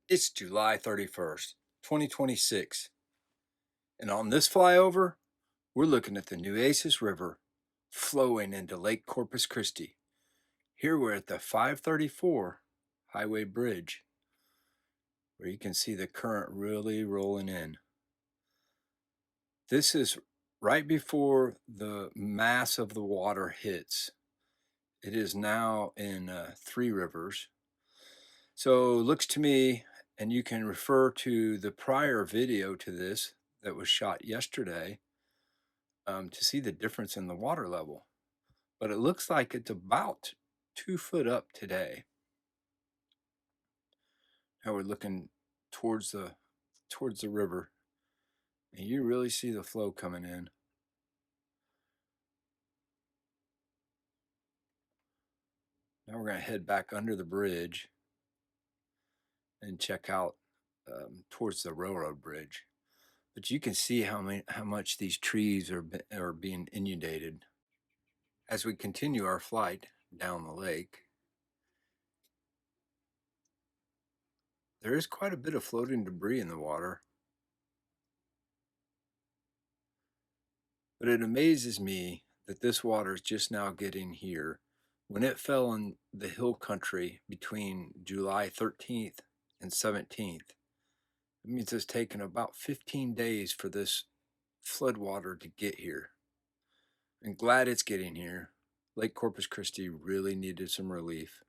It's July 31st, 2026, and on this flyover, we're looking at the Nueces River flowing into Lake Corpus Christi. Here we're at the 534 Highway Bridge, where you can see the current really rolling in. This is right before the mass of the water hits. It is now in Three Rivers. So it looks to me, and you can refer to the prior video to this that was shot yesterday to see the difference in the water level. But it looks like it's about 2 foot up today. Now we're looking towards the river, and you really see the flow coming in. Now we're going to head back under the bridge and check out towards the railroad bridge. But you can see how much these trees are being inundated. As we continue our flight down the lake, there is quite a bit of floating debris in the water. But it amazes me that this water is just now getting here. When it fell in the hill country between July 13th and 17th, it means it's taken about 15 days for this flood water to get here. I'm glad it's getting here. Lake Corpus Christi really needed some relief.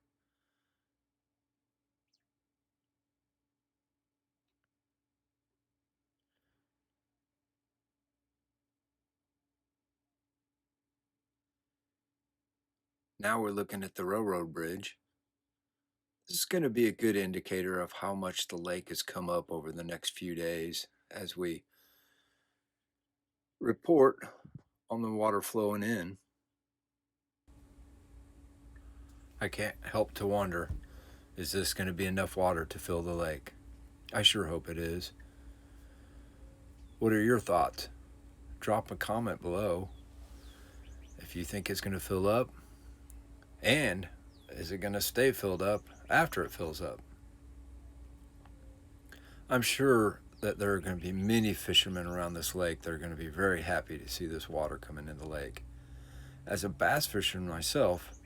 Now we're looking at the railroad bridge. This is going to be a good indicator of how much the lake has come up over the next few days as we report on the water flowing in. I can't help to wonder, is this going to be enough water to fill the lake? I sure hope it is. What are your thoughts? Drop a comment below if you think it's going to fill up, and is it going to stay filled up after it fills up? I'm sure that there are going to be many fishermen around this lake that are going to be very happy to see this water coming in the lake. As a bass fisherman myself,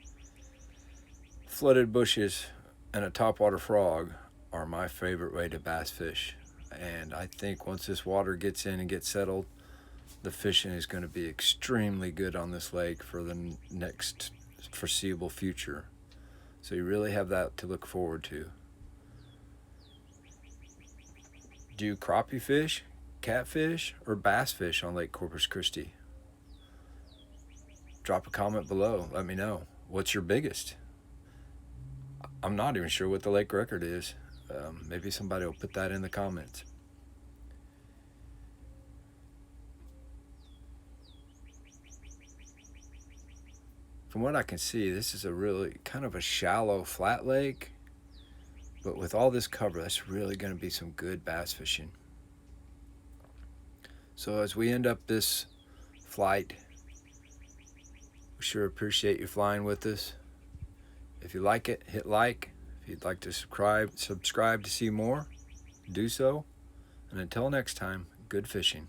flooded bushes and a topwater frog are my favorite way to bass fish. And I think once this water gets in and gets settled, the fishing is going to be extremely good on this lake for the next foreseeable future. So you really have that to look forward to. Do you crappie fish, catfish, or bass fish on Lake Corpus Christi? Drop a comment below. Let me know. What's your biggest? I'm not even sure what the lake record is. Maybe somebody will put that in the comments. From what I can see, this is a really kind of a shallow, flat lake. But with all this cover, that's really going to be some good bass fishing. So as we end up this flight, we sure appreciate you flying with us. If you like it, hit like. If you'd like to subscribe to see more, do so. And until next time, good fishing.